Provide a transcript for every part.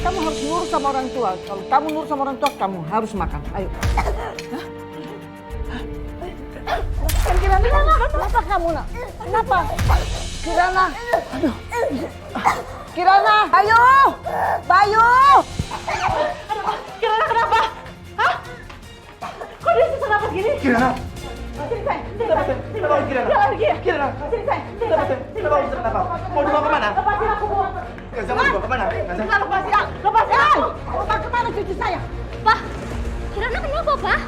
Kamu harus nurut sama orang tua. Kalau kamu nurut sama orang tua, kamu harus makan. Ayo. Kirana, kenapa kamu nak? Kenapa? Kirana, aduh. Kirana, Bayu, Bayu. Kirana kenapa? Hah? Kok dia sesak napas gini? Kirana. Sini sayang, sini Kirana. Jangan pergi ya. Kirana. Sini sayang, sini sayang. Kenapa? Mau dibawa kemana? Lepasin aku, Bu. Gaza mau dibawa kemana? Gaza. Lepasin aku. Lepasin aku. Bawa kemana cucu saya? Pak, Kirana kenapa, Pak?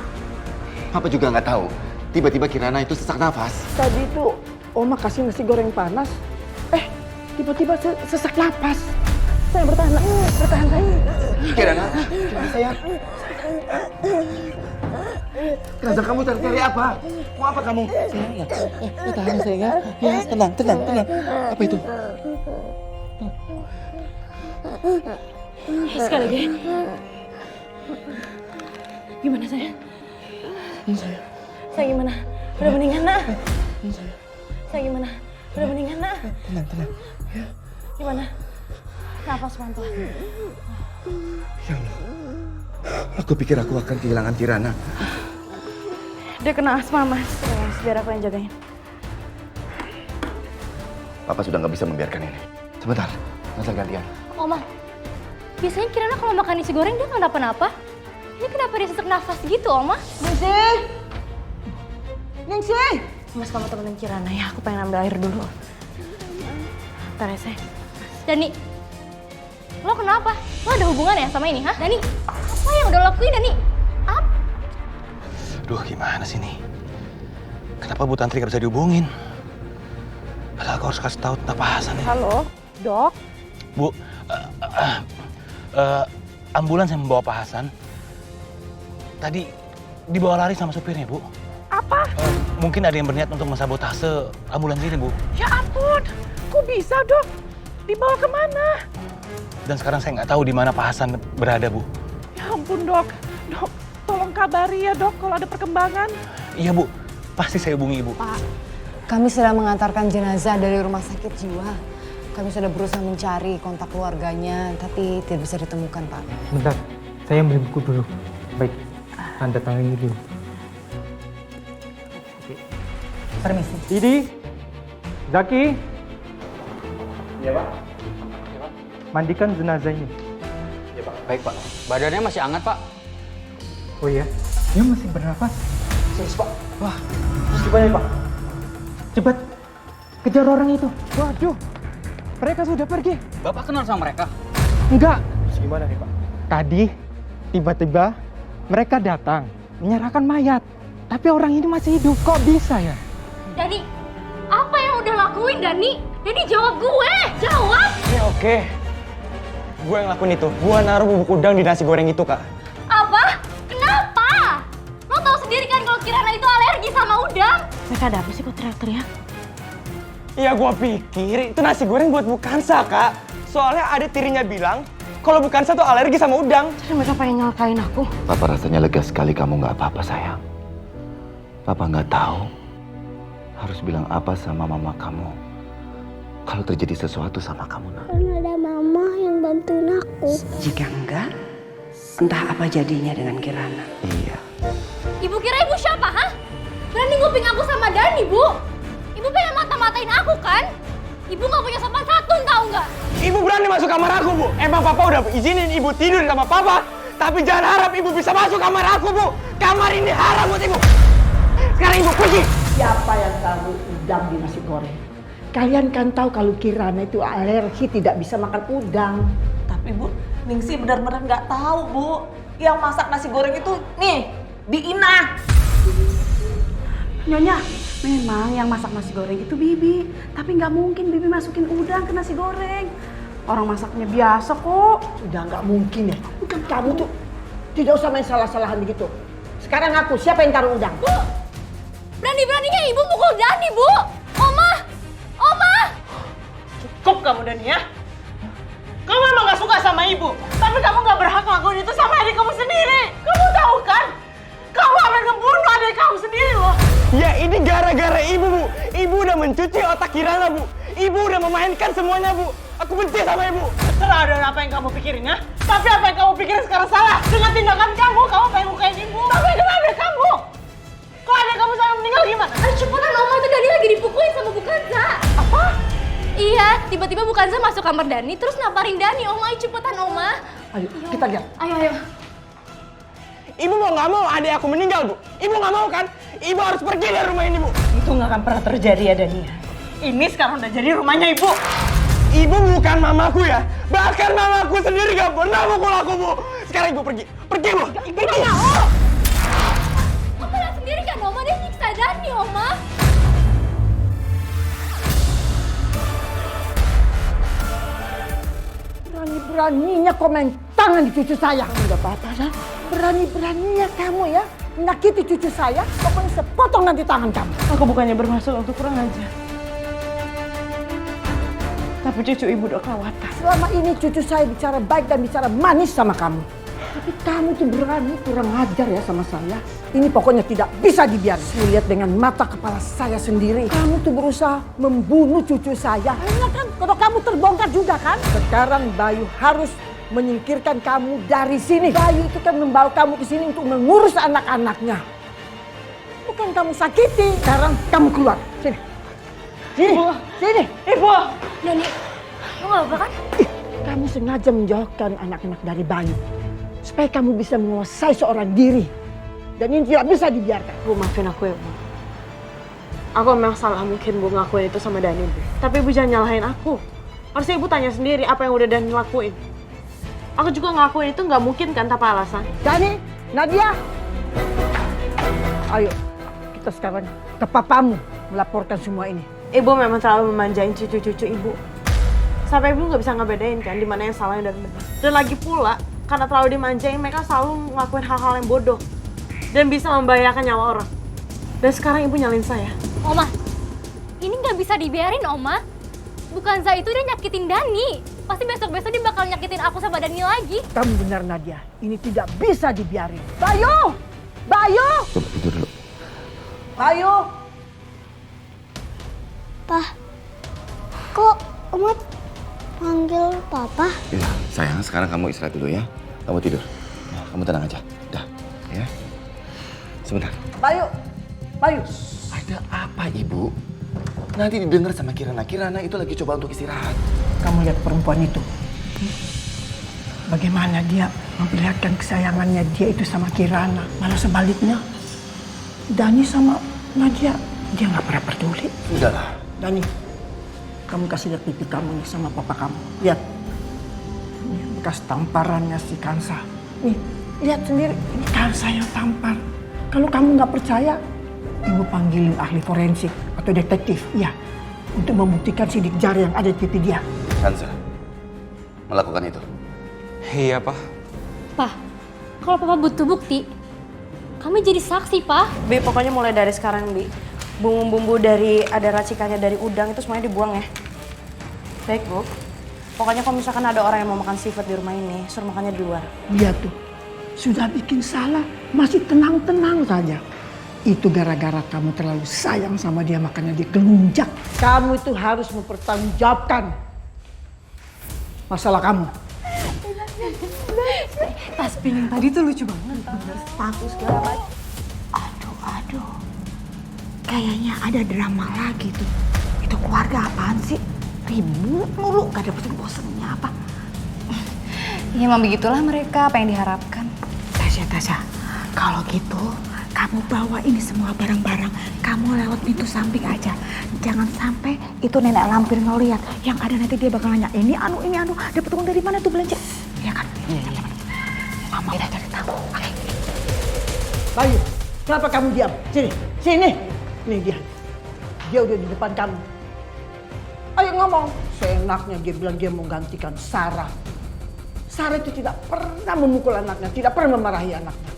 Papa juga nggak tahu. Tiba-tiba Kirana itu sesak nafas. Tadi itu Oma kasih nasi goreng panas. Tiba-tiba sesak napas. Saya bertahan saya. Kirana, sayang. Gaza, kamu cari apa? Mau apa kamu? Sayang, ya. Tahan sayang ya. Ya, tenang. Apa itu? Sekali lagi. Gimana sayang? Saya gimana? Udah mendingan, Nak? Saya gimana? Udah mendingan, Nak? Tenang. Gimana? Nafas pelan-pelan. Ya Allah. Aku pikir aku akan kehilangan Kirana. Dia kena asma, Mas. Mas, biar aku yang jagain. Papa sudah nggak bisa membiarkan ini. Sebentar, Gaza gantian. Oma, biasanya Kirana kalau makan nasi goreng dia nggak kenapa-napa. Ini kenapa dia sesak nafas gitu, Oma? Ningsih! Mas, kamu temenin Kirana ya. Aku pengen ambil air dulu. Ntar ya, sayang. Dani, lo kenapa? Lo ada hubungan ya sama ini, ha? Dani, apa yang udah lo lakuin, Dani? Apa? Duh, gimana sih nih? Kenapa Bu Tantri gak bisa dihubungin? Padahal aku harus kasih tahu tentang Pak Hasan ya. Halo, Dok. Bu, ambulans yang membawa Pak Hasan tadi dibawa lari sama supirnya, Bu. Apa? Mungkin ada yang berniat untuk mensabotase ambulans ini, Bu. Ya ampun, kok bisa, Dok? Dibawa kemana? Dan sekarang saya nggak tahu di mana Pak Hasan berada, Bu. Ya ampun, Dok. Dok, tolong kabari ya, Dok, kalau ada perkembangan. Iya, Bu. Pasti saya hubungi, Bu. Pak, kami sedang mengantarkan jenazah dari rumah sakit jiwa. Kami sudah berusaha mencari kontak keluarganya, tapi tidak bisa ditemukan, Pak. Bentar, saya ambil buku dulu. Baik, tanda tangan ini dulu. Permisi. Didi, Zaki. Iya, Pak. Mandikan jenazah ini. Baik, Pak. Badannya masih hangat, Pak. Oh iya, dia masih bernafas. Serius, Pak. Wah, terus gimana, Pak? Cepat, kejar orang itu. Waduh, mereka sudah pergi. Bapak kenal sama mereka? Enggak. Terus gimana nih, Pak? Tadi, tiba-tiba mereka datang, menyerahkan mayat. Tapi orang ini masih hidup, kok bisa ya? Dani, apa yang udah lakuin, Dani? Dani, jawab gue! Jawab! Ya oke. Gue yang lakuin itu. Gue naruh bubuk udang di nasi goreng itu, Kak. Apa? Kenapa? Lo tahu sendiri kan kalau Kirana itu alergi sama udang? Mereka ada apa sih kok teriak-teriak? Iya, gue pikir itu nasi goreng buat Bukansa, Kak. Soalnya ada tirinya bilang kalau Bukansa tuh alergi sama udang. Jadi mereka pengen nyalakain aku. Papa rasanya lega sekali kamu nggak apa-apa, sayang. Papa nggak tahu harus bilang apa sama mama kamu kalau terjadi sesuatu sama kamu, nak. Karena ada mama yang bantuin aku. Jika enggak, entah apa jadinya dengan Kirana. Iya. Ibu kira ibu siapa, ha? Berani nguping aku sama Dani, Bu? Ibu pengen mata-matain aku, kan? Ibu nggak punya sopan santun, tahu nggak? Ibu berani masuk kamar aku, Bu. Emang Papa udah izinin Ibu tidur sama Papa. Tapi jangan harap Ibu bisa masuk kamar aku, Bu. Kamar ini haram buat Ibu. Sekarang Ibu pergi. Siapa yang taruh udang di nasi goreng? Kalian kan tahu kalau Kirana itu alergi, tidak bisa makan udang. Tapi Bu, Ningsih benar-benar nggak tahu, Bu. Yang masak nasi goreng itu nih, Bi Ina. Nyonya, memang yang masak nasi goreng itu Bibi. Tapi nggak mungkin Bibi masukin udang ke nasi goreng. Orang masaknya biasa kok. Sudah nggak mungkin ya. Bukan kamu tuh tidak usah main salah-salahan begitu. Sekarang aku, siapa yang taruh udang? Bu! Berani-beraninya ibu mukul Dani, Bu! Oma! Oma! Cukup kamu, Dani, ya. Kamu memang gak suka sama ibu, tapi kamu gak berhak ngelakuin itu sama adik kamu sendiri. Kamu tahu kan? Kamu akan ngebunuh adik kamu sendiri loh. Ya ini gara-gara Ibu, Bu. Ibu udah mencuci otak Kirana, Bu. Ibu udah memainkan semuanya, Bu. Aku benci sama ibu. Terserah dengan apa yang kamu pikirin ya. Tapi apa yang kamu pikirin sekarang salah. Dengan tindakan kamu pengen lukain ibu. Tapi dengan adek kamu. Kalau adek kamu sampai meninggal gimana? Aduh cepetan Oma, itu Dani lagi dipukulin sama Bu Kanza. Apa? Iya, tiba-tiba Bu Kanza masuk kamar Dani terus namparin Dani. Oma, ayo cepetan Oma. Ayo, kita lihat. Ayo. Ibu mau nggak mau adik aku meninggal, Bu. Ibu nggak mau kan? Ibu harus pergi dari rumah ini, Bu. Itu nggak akan pernah terjadi ya Dania. Ini sekarang udah jadi rumahnya ibu. Ibu bukan mamaku ya. Bahkan mamaku sendiri gak pernah mukul aku, Bu. Sekarang ibu pergi. Pergi, Bu. Pergi. Oma lihat sendiri kan Oma, dia nyiksa Dani Oma. Berani-beraninya kau main tangan di cucu saya. Kamu gak apa-apa ya? Berani-beraninya kamu ya menyakiti cucu saya. Pokoknya saya potong nanti tangan kamu. Aku bukannya bermaksud untuk kurang ajar. Tapi cucu ibu udah kelewatan. Selama ini cucu saya bicara baik dan bicara manis sama kamu. Tapi kamu tuh berani kurang ajar ya sama saya. Ini pokoknya tidak bisa dibiarkan. Saya lihat dengan mata kepala saya sendiri. Kamu tuh berusaha membunuh cucu saya. Akhirnya kan kalau kamu terbongkar juga kan. Sekarang Bayu harus menyingkirkan kamu dari sini. Bayu itu kan membawa kamu ke sini untuk mengurus anak-anaknya. Bukan kamu sakiti. Sekarang kamu keluar. Sini. Sini. Ibu. Sini. Ibu. Dani, lo gak apa kan? Kamu sengaja menjauhkan anak-anak dari Bayu. Supaya kamu bisa menguasai seorang diri. Dan ini tidak bisa dibiarkan. Bu, maafin aku ya, Bu. Aku memang salah mungkin Bu ngelakuin itu sama Dani, Bu. Tapi Ibu jangan nyalahin aku. Harusnya Ibu tanya sendiri apa yang udah Dani lakuin. Aku juga ngelakuin itu nggak mungkin kan tanpa alasan. Dani, Nadia. Ayo, kita sekarang ke papamu melaporkan semua ini. Ibu memang terlalu memanjain cucu-cucu Ibu. Sampai Ibu nggak bisa ngebedain kan di mana yang salah dan benar. Dan lagi pula, karena terlalu dimanjain, mereka selalu ngelakuin hal-hal yang bodoh. Dan bisa membahayakan nyawa orang. Dan sekarang Ibu nyalin saya. Oma, ini nggak bisa dibiarin Oma. Bukan Za itu dia nyakitin Dani. Pasti besok-besok dia bakal nyakitin aku sama Dani lagi. Kamu benar Nadia, ini tidak bisa dibiarin. Bayu! Bayu! Coba tidur dulu. Bayu! Pak, kok Oma panggil Papa? Iya, sayang, sekarang kamu istirahat dulu ya. Kamu tidur. Ya, kamu tenang aja. Dah, ya. Sebentar. Bayu! Bayu! Ada apa, Ibu? Nanti didengar sama Kirana. Kirana itu lagi coba untuk istirahat. Kamu lihat perempuan itu. Bagaimana dia memperlihatkan kesayangannya dia itu sama Kirana. Malah sebaliknya. Dani sama Nadia, dia nggak pernah peduli. Udahlah. Dani, kamu kasih lihat pipi kamu nih sama papa kamu. Lihat. Ini bekas tamparannya si Kansa. Nih, lihat sendiri. Ini Kansa yang tampar. Kalau kamu nggak percaya, Ibu panggilin ahli forensik atau detektif. Iya, untuk membuktikan sidik jari yang ada di pipi dia. Kansa, melakukan itu. Iya, Pak. Pak, kalau Papa butuh bukti, kami jadi saksi, Pak. Bi, pokoknya mulai dari sekarang, Bi. Bumbu-bumbu dari ada racikannya dari udang itu semuanya dibuang ya. Baik, Bu. Pokoknya kalau misalkan ada orang yang mau makan seafood di rumah ini, suruh makannya di luar. Lihat tuh, sudah bikin salah, masih tenang-tenang saja. Itu gara-gara kamu terlalu sayang sama dia, makanya dia gelunjak. Kamu itu harus mempertanggungjawabkan masalah kamu. Tas pin yang tadi tuh lucu banget. Bener, sepatu segala macam. Aduh. Kayaknya ada drama lagi tuh. Itu keluarga apaan sih? Ribut mulu, gak dapet bosennya apa. Ya emang begitulah mereka, apa yang diharapkan. Tasya, kalau gitu kamu bawa ini semua barang-barang. Kamu lewat pintu samping aja. Jangan sampai itu nenek lampir ngeliat. Yang ada nanti dia bakal nanya, ini anu, dapat uang dari mana tuh belanja? Iya kan? Mama udah cari tahu. Oke. Bayu, kenapa kamu diam? Sini. Nih dia. Dia udah di depan kamu. Ayo ngomong. Seenaknya dia bilang dia mau gantikan Sarah. Sarah itu tidak pernah memukul anaknya, tidak pernah memarahi anaknya.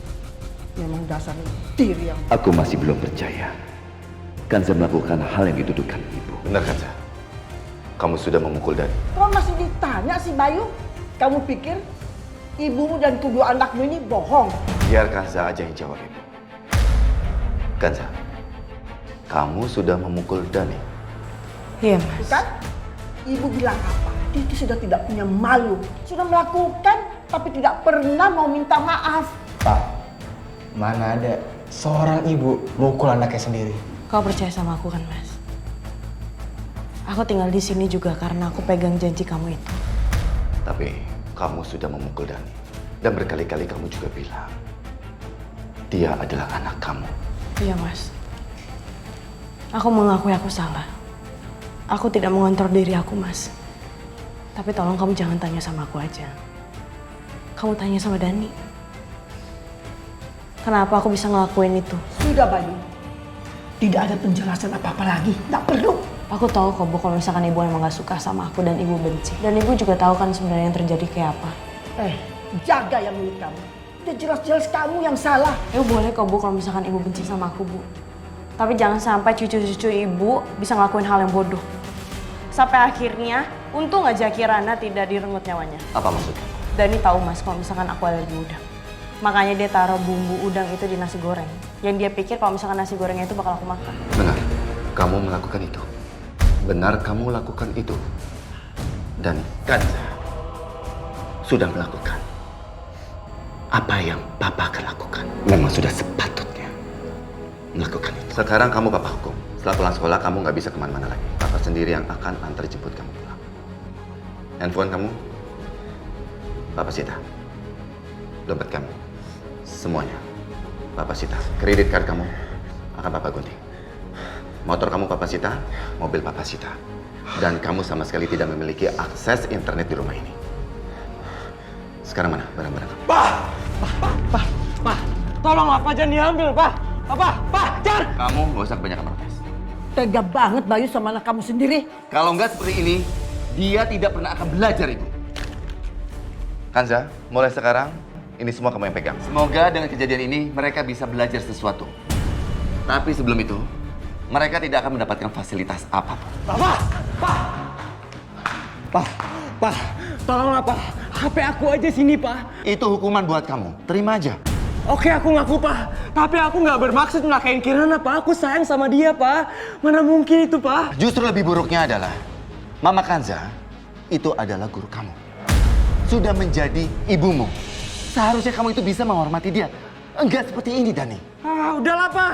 Memang dasarnya diri yang... Aku masih belum percaya. Kanza melakukan hal yang dituduhkan Ibu. Benar, Kanza. Kamu sudah memukul Dani. Kok masih ditanya sih Bayu? Kamu pikir ibumu dan kedua anakmu ini bohong? Biar Kanza aja yang jawab, Ibu. Kanza, kamu sudah memukul Dani. Iya, Mas. Kan? Ibu bilang apa? Dia itu sudah tidak punya malu. Sudah melakukan, tapi tidak pernah mau minta maaf. Pak, mana ada seorang ibu mukul anaknya sendiri. Kau percaya sama aku kan, Mas? Aku tinggal di sini juga karena aku pegang janji kamu itu. Tapi kamu sudah memukul Dani. Dan berkali-kali kamu juga bilang, dia adalah anak kamu. Iya, Mas. Aku mengakui aku salah. Aku tidak mengontrol diri aku, Mas. Tapi tolong kamu jangan tanya sama aku aja. Kamu tanya sama Dani. Kenapa aku bisa ngelakuin itu? Sudah, Bayu. Tidak ada penjelasan apa-apa lagi. Tidak perlu. Aku tahu kok, Bu, kalau misalkan ibu emang gak suka sama aku dan ibu benci. Dan ibu juga tahu kan sebenarnya yang terjadi kayak apa. Jaga yang mulut kamu. Udah jelas-jelas kamu yang salah. Ya boleh kok, Bu, kalau misalkan ibu benci sama aku, Bu. Tapi jangan sampai cucu-cucu ibu bisa ngelakuin hal yang bodoh. Sampai akhirnya, untung aja Kirana tidak direnggut nyawanya. Apa maksudnya? Dani tahu, Mas, kalau misalkan aku alergi udang. Makanya dia taruh bumbu udang itu di nasi goreng. Yang dia pikir kalau misalkan nasi gorengnya itu bakal aku makan. Benar, kamu melakukan itu. Benar kamu lakukan itu. Dan Kanza sudah melakukan apa yang Papa akan lakukan. Memang sudah sepatutnya melakukan itu. Sekarang kamu Papa hukum. Setelah pulang sekolah kamu nggak bisa kemana-mana lagi. Papa sendiri yang akan antar jemput kamu pulang. Handphone kamu, Papa sita. Dompet kamu, semuanya Papa sita. Kredit card kamu akan Papa gunting. Motor kamu Papa sita, mobil Papa sita. Dan kamu sama sekali tidak memiliki akses internet di rumah ini. Sekarang mana barang-barang kamu? Pak, tolonglah Pak, jangan diambil, Pak. Pak, jangan. Kamu nggak usah kebanyakan protes. Tega banget Bayu sama anak kamu sendiri. Kalau nggak seperti ini, dia tidak pernah akan belajar, Ibu. Kanza, mulai sekarang, ini semua kamu yang pegang. Semoga dengan kejadian ini, mereka bisa belajar sesuatu. Tapi sebelum itu, mereka tidak akan mendapatkan fasilitas apapun. Pak, tolonglah Pak. HP aku aja sini, Pak. Itu hukuman buat kamu. Terima aja. Oke, aku ngaku, Pak. Tapi aku nggak bermaksud melakain Kirana, Pak. Aku sayang sama dia, Pak. Mana mungkin itu, Pak? Justru lebih buruknya adalah, Mama Kanza itu adalah guru kamu. Sudah menjadi ibumu. Seharusnya kamu itu bisa menghormati dia. Enggak seperti ini, Dani. Udahlah, Pak.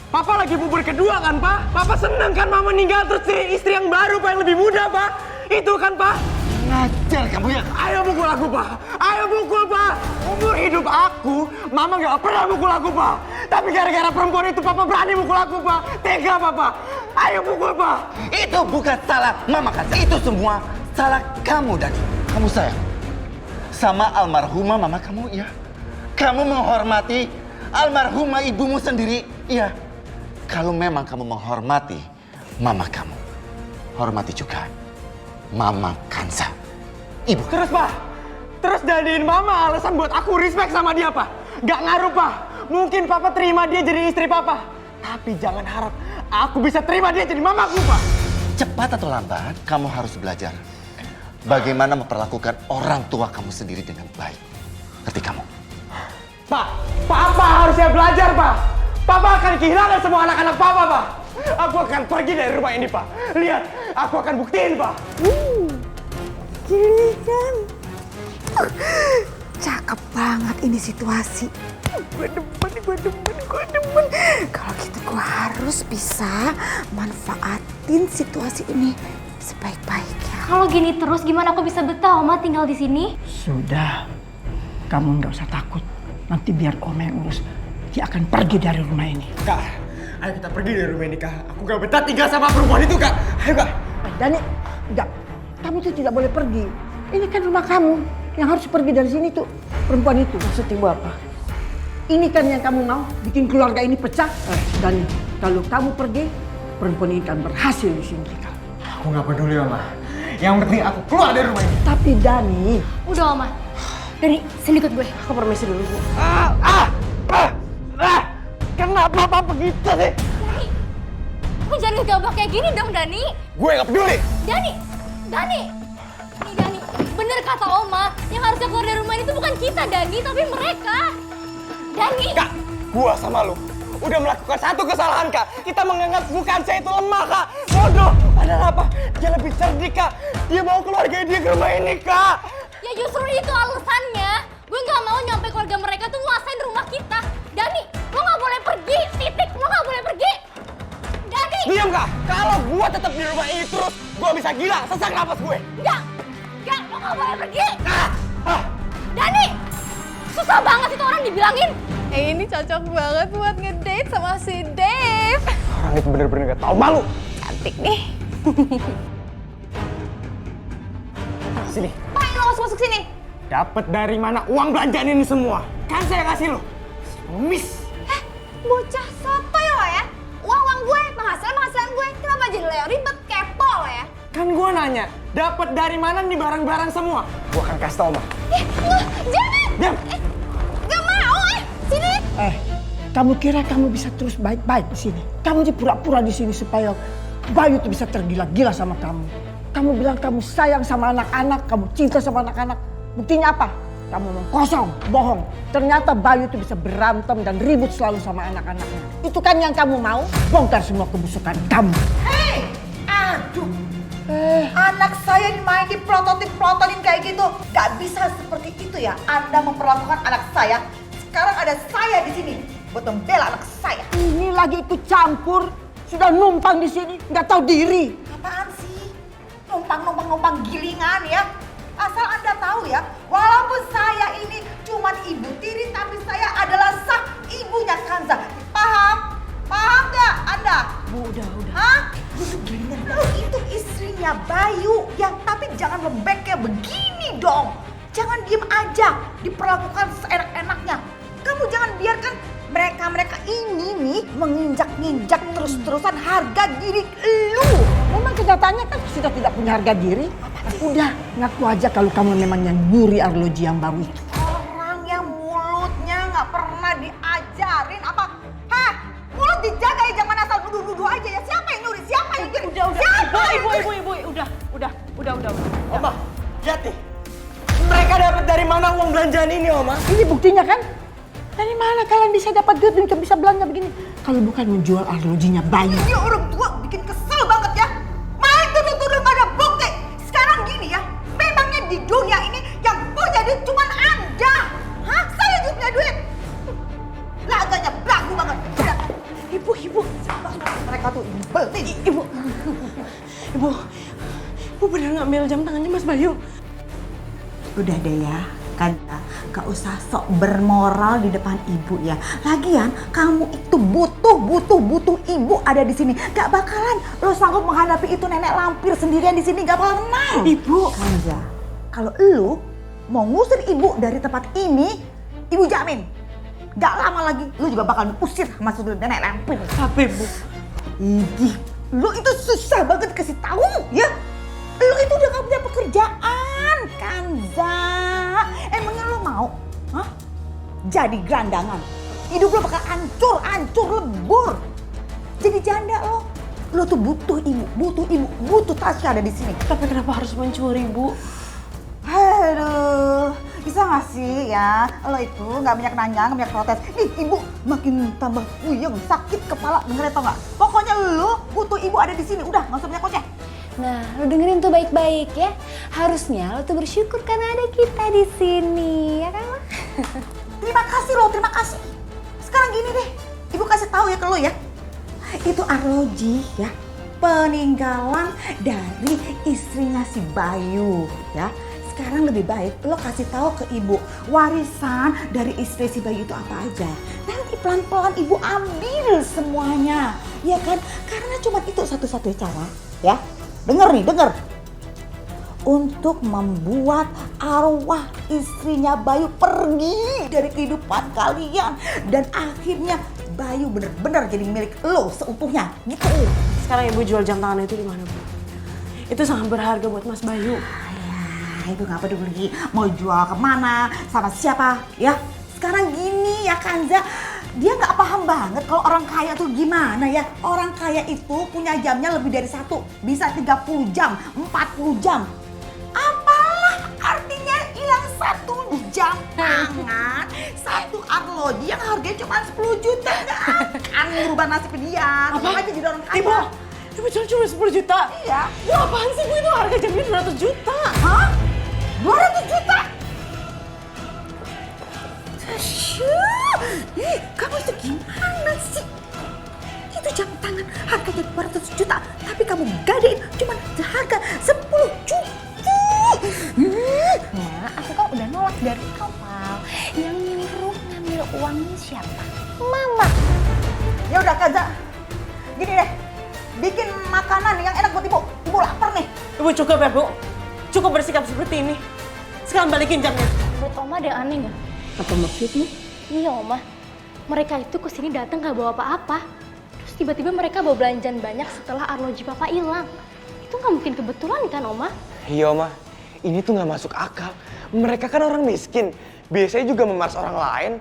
Papa lagi bubur kedua kan, Pak? Papa seneng kan Mama meninggal terus istri yang baru, Pak, yang lebih muda, Pak? Itu kan, Pak? Ngajar kamu ya? Ayo pukul aku, Pak. Ayo pukul, Pak. Umur hidup aku, Mama gak pernah pukul aku, Pak. Tapi gara-gara perempuan itu, Papa berani pukul aku, Pak. Tega, Papa. Ayo pukul, Pak. Itu bukan salah Mama Kanza. Itu semua salah kamu, Dani. Kamu sayang sama almarhumah Mama kamu, ya. Kamu menghormati almarhumah ibumu sendiri, iya. Kalau memang kamu menghormati Mama kamu, hormati juga Mama Kanza, ibu. Terus, Pak. Terus jadiin Mama alasan buat aku respect sama dia, Pak. Gak ngaruh, Pak. Mungkin Papa terima dia jadi istri Papa. Tapi jangan harap aku bisa terima dia jadi mamaku, Pak. Cepat atau lambat, kamu harus belajar bagaimana memperlakukan orang tua kamu sendiri dengan baik. Ngerti kamu? Pak, Papa harusnya belajar, Pak. Papa akan kehilangan semua anak-anak Papa, Pak. Aku akan pergi dari rumah ini, Pak. Lihat, aku akan buktiin, Pak. Gini kan. Cakep banget ini situasi. Gue demen. Kalau gitu gue harus bisa manfaatin situasi ini sebaik-baiknya. Kalau gini terus gimana aku bisa betah, Oma, tinggal di sini? Sudah, kamu nggak usah takut. Nanti biar Oma yang urus. Dia akan pergi dari rumah ini. Kak, ayo kita pergi dari rumah ini, Kak. Aku gak betah tinggal sama perempuan itu, Kak. Ayo, Kak. Dani, enggak. Kamu tuh tidak boleh pergi. Ini kan rumah kamu. Yang harus pergi dari sini tuh perempuan itu. Maksud ibu apa? Ini kan yang kamu mau, bikin keluarga ini pecah. Dan kalau kamu pergi, perempuan ini akan berhasil di sini. Aku gak peduli, Mama. Yang penting aku keluar dari rumah ini. Tapi Dani... Udah, Oma. Dani, sini ikut gue. Aku permisi dulu, Bu. Kenapa Papa begitu sih? Dani, aku jangan ngegabah kayak gini dong, Dani. Gue gak peduli. Dani. Nih, Dani. Bener kata Oma, yang harusnya keluar dari rumah ini tuh bukan kita, Dani, tapi mereka. Dani. Kak, gua sama lu udah melakukan satu kesalahan, Kak. Kita menganggap bukan saya itu lemah, Kak. Bodoh. Padahal apa? Dia lebih cerdik, Kak. Dia bawa keluarga dia ke rumah ini, Kak. Ya justru itu alasannya. Gue gak mau nyampe keluarga mereka tuh nguasain rumah kita. Dani, lo gak boleh pergi. Titik, lo gak boleh pergi. Dani! Diam, Kak. Kalau gue tetap di rumah ini terus, gue bisa gila. Sesak napas gue. Enggak, lo gak boleh pergi. Dani! Susah banget itu orang dibilangin. Ini cocok banget buat ngedate sama si Dave. Orang itu bener-bener gak tau malu. Cantik nih. Sini. Ngapain lo masuk sini? Dapat dari mana uang belanjaan ini semua? Kan saya kasih lo. Miss. Bocah sotoy lo ya. Uang gue, penghasilan gue. Kenapa jadi lo yang ribet, kepo lo ya? Kan gue nanya, dapat dari mana nih barang-barang semua? Gue akan kasih tau, Ma. Jangan! Diam! Gak mau, sini! Kamu kira kamu bisa terus baik-baik di sini? Kamu pura-pura di sini supaya Bayu tuh bisa tergila-gila sama kamu. Kamu bilang kamu sayang sama anak-anak, kamu cinta sama anak-anak. Buktinya apa? Kamu ngomong kosong, bohong. Ternyata Bayu tuh bisa berantem dan ribut selalu sama anak-anaknya. Itu kan yang kamu mau? Bongkar semua kebusukan kamu. Hei! Aduh! Anak saya main diprototin kayak gitu. Gak bisa seperti itu ya. Anda memperlakukan anak saya. Sekarang ada saya di sini buat membela anak saya. Ini lagi ikut campur. Sudah numpang di sini, nggak tahu diri. Apaan sih? Numpang gilingan ya. Asal Anda tahu ya, walaupun saya ini cuman ibu tiri, tapi saya adalah sah ibunya Kanza. Paham? Paham nggak Anda? Bu, udah. Hah? Lu itu istrinya Bayu, yang tapi jangan lembek kayak begini dong. Jangan diem aja, diperlakukan seenak-enaknya. Kamu jangan biarkan mereka ini nih menginjak-injak terus-terusan harga diri lu. Memang kenyataannya kan sudah tidak punya harga diri. Udah, ngaku aja kalau kamu memang yang nyuri arloji yang baru itu. Orang yang mulutnya nggak pernah diajarin apa? Hah? Mulut dijaga ya, jangan asal nuduh-nuduh aja ya. Siapa yang nyuri? Siapa yang nyuri? Udah. Siapa? Ibu, udah. Oma, lihat nih. Mereka dapat dari mana uang belanjaan ini, Oma? Ini buktinya kan? Dari mana kalian bisa dapat duit untuk bisa belanja begini? Kalau bukan menjual arlojinya Bayu. Ini orang tua bikin kesel banget ya. Main tuduh-tuduh gak ada bukti. Sekarang gini ya, memangnya di dunia ini yang punya duit cuma Anda. Hah? Saya juga punya duit. Laganya belagu banget. Udah. Ibu. Mereka tuh imbel nih. Ibu bener ngambil jam tangannya Mas Bayu. Udah deh ya, kan gak usah sok bermoral di depan ibu ya. Lagian kamu itu butuh ibu ada di sini. Gak bakalan lo sanggup menghadapi itu nenek lampir sendirian di sini, gak pernah. Ibu. Kanza, kalau lu mau ngusir ibu dari tempat ini, ibu jamin gak lama lagi lu juga bakal diusir sama nenek lampir. Tapi Bu, Idih, lu itu susah banget kasih tahu ya. Lu itu udah gak punya pekerjaan, Kanza. Emangnya lu mau? Hah? Jadi gelandangan. Hidup lu bakal hancur lebur. Jadi janda lo. Lu tuh butuh ibu, butuh Tasya ada di sini. tapi kenapa harus mencuri, Bu? Aduh, bisa gak sih ya, lo itu gak banyak nanya, gak banyak protes. Nih ibu makin tambah puyeng, sakit kepala, dengerin tau gak? Pokoknya lo butuh ibu ada di sini, udah gak usah banyak koceh. Nah, lo dengerin tuh baik-baik ya. Harusnya lo tuh bersyukur karena ada kita di sini, ya kan? Terima kasih lo, terima kasih. Sekarang gini deh, ibu kasih tahu ya ke lo ya. Itu arloji ya, peninggalan dari istrinya si Bayu ya. Sekarang lebih baik lo kasih tahu ke ibu warisan dari istri si Bayu itu apa aja. Nanti pelan-pelan ibu ambil semuanya, ya kan? Karena cuma itu satu-satunya cara ya. Denger nih, denger. Untuk membuat arwah istrinya Bayu pergi dari kehidupan kalian. Dan akhirnya Bayu bener-bener jadi milik lo seutuhnya, gitu. Sekarang Ibu jual jam tangan itu di mana, Bu? Itu sangat berharga buat Mas Bayu. Ibu gak peduli mau jual kemana, sama siapa ya. Sekarang gini ya Kanza, dia gak paham banget kalau orang kaya tuh gimana ya. Orang kaya itu punya jamnya lebih dari satu, bisa 30 jam, 40 jam. Apalah artinya hilang 1 jam tangan, 1 arloji yang harganya cuma 10 juta. Kan merubah nasib dia. Apa? Aja jadi orang kaya. Ibu cuma 10 juta? Iya. Bu, apaan sih Bu, itu harga jamnya 200 juta. Hah? 200 juta? Kamu itu gimana sih? Itu jam tangan harganya 200 juta, tapi kamu gadein cuma harga 10 juta. Nah, aku kan udah nolak dari awal. Yang nyuruh ngambil uangnya siapa? Mama. Ya udah Kaza, gini deh, bikin makanan yang enak buat ibu. Ibu lapar nih. Ibu cukup ya Bu, cukup bersikap seperti ini. Sekarang balikin jamnya. Buat Oma ada yang aneh nggak? Apa maksudnya? Iya Oma, mereka itu kesini datang nggak bawa apa-apa. Terus tiba-tiba mereka bawa belanjaan banyak setelah arloji Papa hilang. Itu nggak mungkin kebetulan kan Oma? Iya Oma, ini tuh nggak masuk akal. Mereka kan orang miskin, biasanya juga memeras orang lain.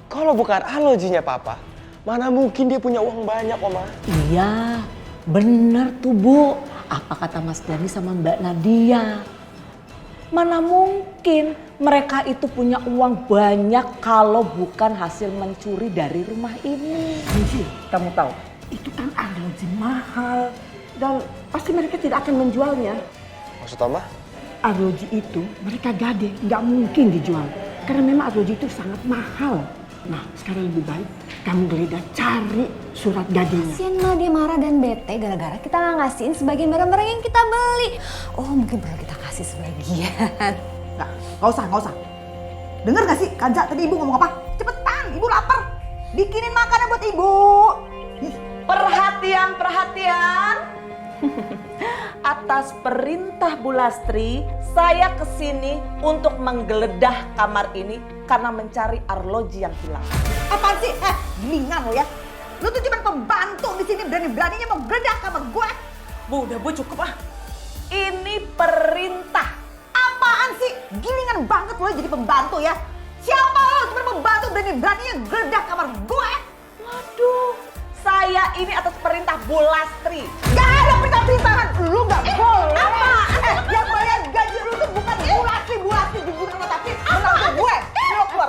Kalau bukan arlojinya Papa, mana mungkin dia punya uang banyak Oma. Iya, bener tuh Bu. Apa kata Mas Dani sama Mbak Nadia? Mana mungkin mereka itu punya uang banyak kalau bukan hasil mencuri dari rumah ini. Ningsi, kamu tahu, itu kan arloji mahal. Dan pasti mereka tidak akan menjualnya. Maksud Oma? Arloji itu mereka gade, nggak mungkin dijual. Karena memang arloji itu sangat mahal. Nah, sekarang lebih baik kamu geledah cari surat gadenya. Kasian mah dia marah dan bete gara-gara kita nggak ngasihin sebagian barang-barang yang kita beli. Oh, mungkin perlu kita kasih sebagian. Nggak usah. Dengar gak sih, Kaza tadi ibu ngomong apa? Cepetan, ibu lapar. Bikinin makanan buat ibu. Perhatian. Atas perintah Bu Lastri, saya kesini untuk menggeledah kamar ini karena mencari arloji yang hilang. Apaan sih? Gelingan lo ya. Lu tuh cuma pembantu di sini, berani-beraninya mau geledah kamar gue. Bu, udah Bu, cukup ah. Ini perintah. Apaan sih? Gilingan banget lo jadi pembantu ya. Siapa lo cuma pembantu berani-beraninya geledah kamar gue? Waduh, saya ini atas perintah Bu Lastri. Gak ada perintah-perintahan, lu gak boleh. Apa? Yang bayar gaji lu tuh bukan Bu Lastri digunakan rumah sakit, menantu gue. Lu keluar.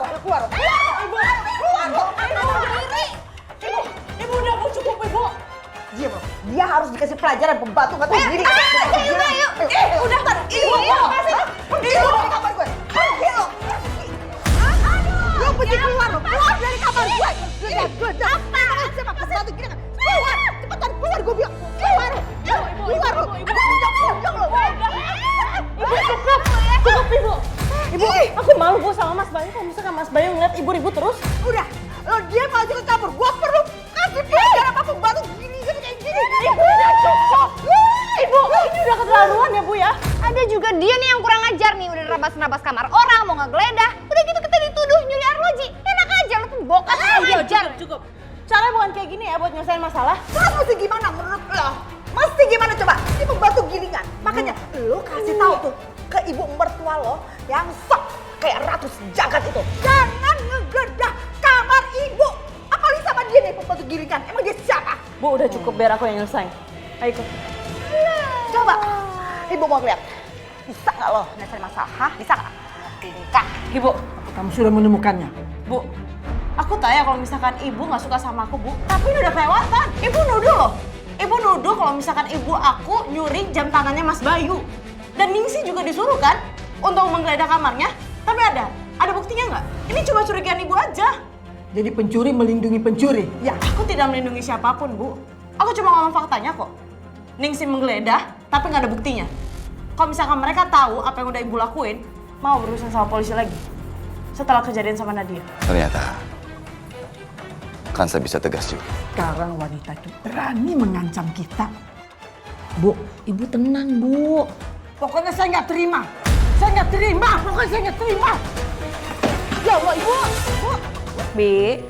Ibu udah Bu, cukup Ibu. Dia harus dikasih pelajaran pembantu gak tahu diri. Yuk. Udah kan? Ibu, kasih. Ibu dari kamar gue. Pergi lo. Lu pergi keluar lo. Keluar dari kamar gue. Geledah. Apa? Siapa pembantu gini kan? Keluar. Cepetan keluar gue bilang. Keluar lo. Jom lo. Ibu cukup Ibu. Ibu, aku malu Bu sama Mas Bayu. Kalau misalkan Mas Bayu ngeliat Ibu ribut terus. Udah, lo diam aja ke kamar. Gue perlu kasih pelajaran apa pembantu gini kayak gini. Ibu udah cukup. Ibu, ini udah keterlaluan ya Bu ya. Ada juga dia nih yang kurang ajar nih, udah nerabas-nerabas kamar orang, mau ngegeledah. Udah gitu kita dituduh nyuri arloji. Enak aja lu pembokat ajar. Cukup. Caranya bukan kayak gini ya buat nyelesain masalah. Terus mesti gimana menurut lo? Mesti gimana coba? Ini pembantu gilingan. Makanya lo kasih tahu tuh ke ibu mertua lo yang sok kayak ratu sejagat itu. Jangan ngegeledah kamar ibu. Apalagi sama dia nih pembantu gilingan. Emang dia siapa? Bu, udah cukup biar aku yang nyelesain. Ayo ikut. Coba, ibu mau lihat. Bisa nggak lo nyelesain masalah? Hah? Bisa nggak? Tingkah. Ibu, Kamu sudah menemukannya. Bu, aku tanya kalau misalkan Ibu nggak suka sama aku, Bu. Tapi ini udah kelewatan. Ibu nuduh loh. Ibu nuduh kalau misalkan ibu aku nyuri jam tangannya Mas Bayu. Dan Ningsi juga disuruh kan untuk menggeledah kamarnya. Tapi ada buktinya nggak? Ini cuma curigaan ibu aja. Jadi pencuri melindungi pencuri. Ya, aku tidak melindungi siapapun, Bu. Aku cuma ngomong faktanya kok. Ningsi menggeledah, tapi nggak ada buktinya. Kalau misalkan mereka tahu apa yang udah ibu lakuin, mau berurusan sama polisi lagi. Setelah kejadian sama Nadia. Ternyata Kansa bisa tegas juga. Sekarang wanita itu berani mengancam kita. Bu, ibu tenang, Bu. Pokoknya saya nggak terima. Pokoknya saya nggak terima. Ya Allah, Ibu. Bu. Bi,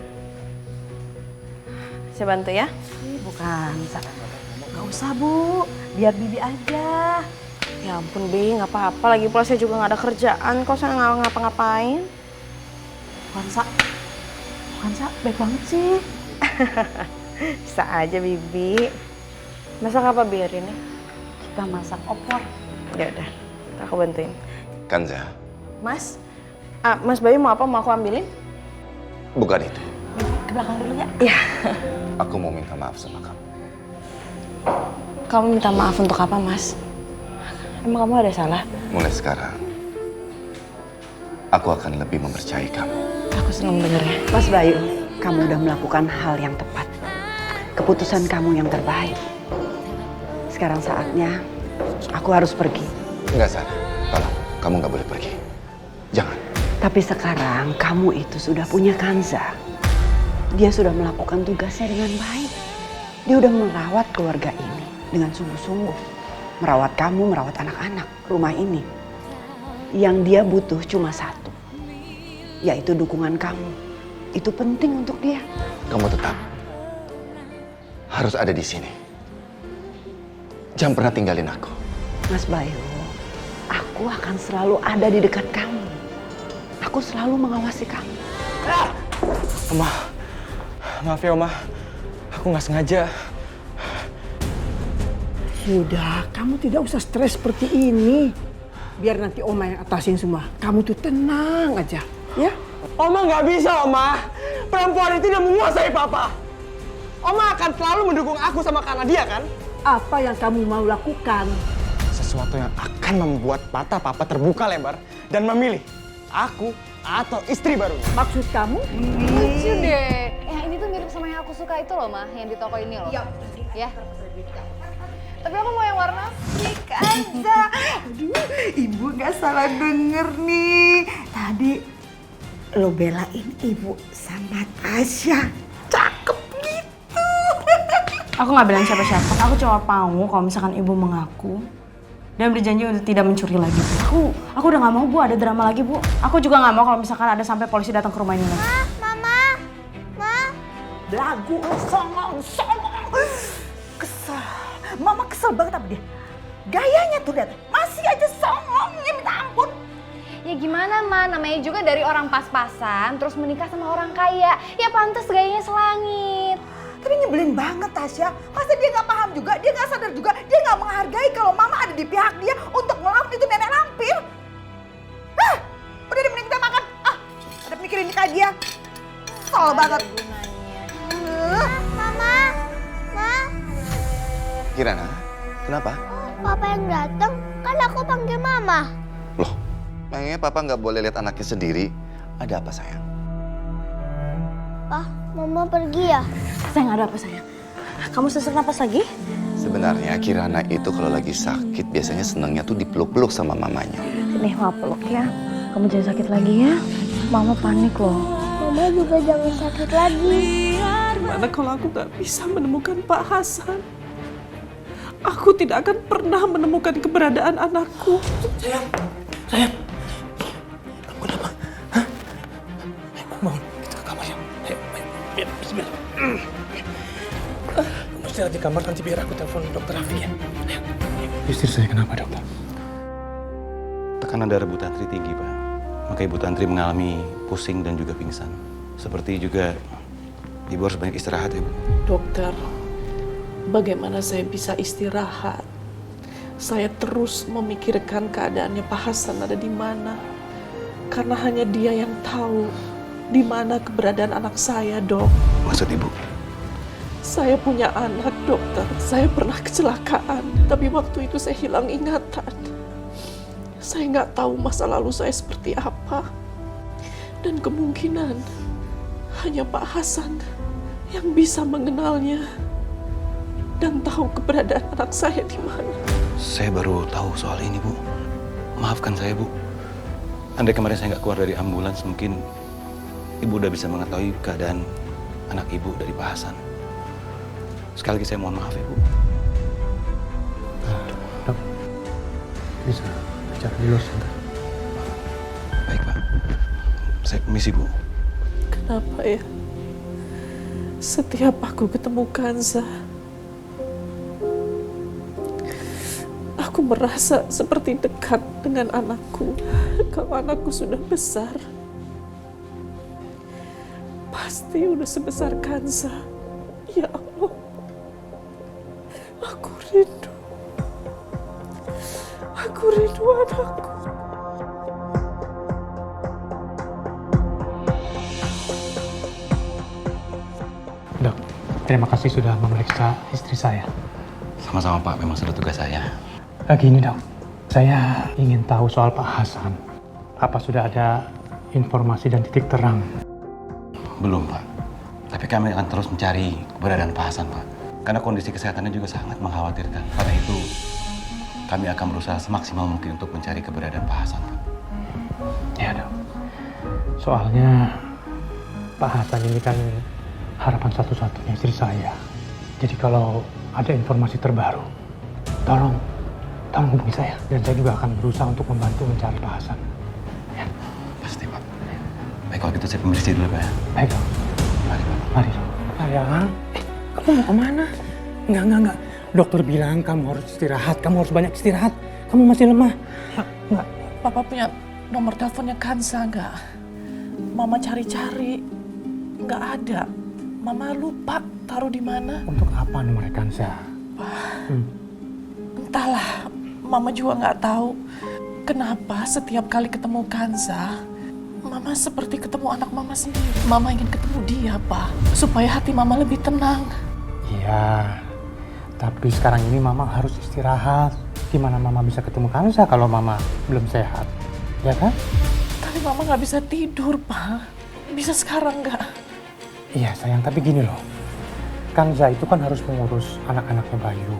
saya bantu ya? Bukan, nggak usah Bu, biar Bibi aja. Ya ampun Bi, nggak apa-apa. Lagi pula saya juga nggak ada kerjaan kok, saya nggak ngapa-ngapain. Kansa, baik banget sih. Bisa aja Bibi. Masak apa biarin ya? Kita masak opor. Ya udah, aku bantuin. Kanza, Mas, Mas Bayu mau apa? Mau aku ambilin? Bukan itu. Ke belakang dulu ya? Iya. Aku mau minta maaf sama kamu. Kamu minta maaf untuk apa, Mas? Emang kamu ada salah? Mulai sekarang, aku akan lebih mempercayai kamu. Aku senang dengernya. Mas Bayu, kamu udah melakukan hal yang tepat. Keputusan kamu yang terbaik. Sekarang saatnya aku harus pergi. Enggak, Sarah. Tolong, kamu nggak boleh pergi. Jangan. Tapi sekarang kamu itu sudah punya Kanza. Dia sudah melakukan tugasnya dengan baik. Dia udah merawat keluarga ini dengan sungguh-sungguh. Merawat kamu, merawat anak-anak, rumah ini. Yang dia butuh cuma satu, yaitu dukungan kamu. Itu penting untuk dia. Kamu tetap harus ada di sini. Jangan pernah tinggalin aku. Mas Bayu, aku akan selalu ada di dekat kamu. Aku selalu mengawasi kamu. Oma, maaf ya Oma. Aku nggak sengaja. Sudah, kamu tidak usah stres seperti ini. Biar nanti Oma yang atasin semua. Kamu tuh tenang aja, ya? Oma nggak bisa, Oma. Perempuan itu udah menguasai Papa. Oma akan selalu mendukung aku sama karena dia, kan? Apa yang kamu mau lakukan? Sesuatu yang akan membuat mata Papa terbuka lebar dan memilih aku atau istri barunya. Maksud kamu? Lucu deh. Yang ini tuh mirip sama yang aku suka itu loh, Ma. Yang di toko ini loh. Ya. Tapi aku mau yang warna pink aja. Aduh, ibu gak salah denger nih. Tadi lo belain ibu sama Tasya. Cakep gitu. Aku nggak bilang siapa-siapa. Aku cuma mau kalau misalkan ibu mengaku dan berjanji untuk tidak mencuri lagi. Aku udah nggak mau, Bu, ada drama lagi, Bu. Aku juga nggak mau kalau misalkan ada sampai polisi datang ke rumah ini lagi. Ma. Belagu, songong. Kesel. Mama kesel banget sama dia. Gayanya tuh lihat, masih aja songongnya minta ampun. Ya gimana, Ma? Namanya juga dari orang pas-pasan terus menikah sama orang kaya. Ya pantas gayanya selangit. Tapi nyebelin banget Tasya. Masa dia nggak paham juga, dia nggak sadar juga, dia nggak menghargai kalau Mama ada di pihak dia untuk ngelawan itu nenek lampir. Udah deh mending kita makan. Ada mikirin nikah dia. Kesel banget. Mama. Kirana, kenapa? Papa yang datang, kan aku panggil Mama. Loh, memangnya Papa nggak boleh lihat anaknya sendiri? Ada apa, sayang? Pak, Mama pergi ya? Sayang, ada apa, sayang? Kamu sesak napas lagi? Sebenarnya Kirana itu kalau lagi sakit biasanya senangnya tuh dipeluk-peluk sama mamanya. Nih, Mama peluk ya. Kamu jangan sakit lagi ya. Mama panik loh. Mama juga jangan sakit lagi. Gimana kalau aku gak bisa menemukan Pak Hasan? Aku tidak akan pernah menemukan keberadaan anakku. Sayang. Kamu kenapa? Hah? Ayo, bangun. Kita ke kamar ya. Ayo, bismillah. Kamu istirahat di kamar, nanti biar aku telepon dokter Rafi ya. Ayo. Istri saya kenapa, dokter? Tekanan darah Bu Tantri tinggi, Pak. Maka Ibu Tantri mengalami pusing dan juga pingsan. Seperti juga Ibu harus banyak istirahat ya, Bu. Dokter, bagaimana saya bisa istirahat? Saya terus memikirkan keadaannya Pak Hasan ada di mana. Karena hanya dia yang tahu di mana keberadaan anak saya, Dok. Maksud Ibu? Saya punya anak, dokter. Saya pernah kecelakaan, tapi waktu itu saya hilang ingatan. Saya nggak tahu masa lalu saya seperti apa. Dan kemungkinan hanya Pak Hasan yang bisa mengenalnya dan tahu keberadaan anak saya di mana. Saya baru tahu soal ini, Bu. Maafkan saya, Bu. Andai kemarin saya nggak keluar dari ambulans, mungkin Ibu udah bisa mengetahui keadaan anak Ibu dari Pak Hasan. Sekali lagi saya mohon maaf ya, Bu. Dok, bisa bicara di luar sebentar. Baik, Pak. Saya permisi, Bu. Kenapa ya? Setiap aku ketemu Kanza, aku merasa seperti dekat dengan anakku. Kalau anakku sudah besar, pasti udah sebesar Kanza. Ya Allah, aku rindu. Aku rindu anakku. Terima kasih sudah memeriksa istri saya. Sama-sama Pak, memang sudah tugas saya. Gini dok, saya ingin tahu soal Pak Hasan. Apa sudah ada informasi dan titik terang? Belum Pak, tapi kami akan terus mencari keberadaan Pak Hasan Pak. Karena kondisi kesehatannya juga sangat mengkhawatirkan. Karena itu, kami akan berusaha semaksimal mungkin untuk mencari keberadaan Pak Hasan Pak. Ya dok, soalnya Pak Hasan ini kan harapan satu-satunya istri saya. Jadi kalau ada informasi terbaru, tolong hubungi saya. Dan saya juga akan berusaha untuk membantu mencari Pak Hasan. Ya. Pasti Pak. Baik kalau gitu saya permisi dulu Pak ya. Baik dok. Mari Pak. Mari dok. Sayang, kamu mau kemana? Enggak. Dokter bilang kamu harus istirahat, kamu harus banyak istirahat. Kamu masih lemah. Enggak. Papa punya nomor teleponnya Kanza nggak? Mama cari-cari, nggak ada. Mama lupa taruh di mana. Untuk apa nomor Kanza? Entahlah, Mama juga nggak tahu kenapa setiap kali ketemu Kanza, Mama seperti ketemu anak Mama sendiri. Mama ingin ketemu dia, Pak, supaya hati Mama lebih tenang. Iya, tapi sekarang ini Mama harus istirahat. Gimana Mama bisa ketemu Kanza kalau Mama belum sehat? Ya kan? Tapi Mama nggak bisa tidur, Pak. Bisa sekarang nggak? Iya sayang, tapi gini loh. Kanza itu kan harus mengurus anak-anaknya Bayu.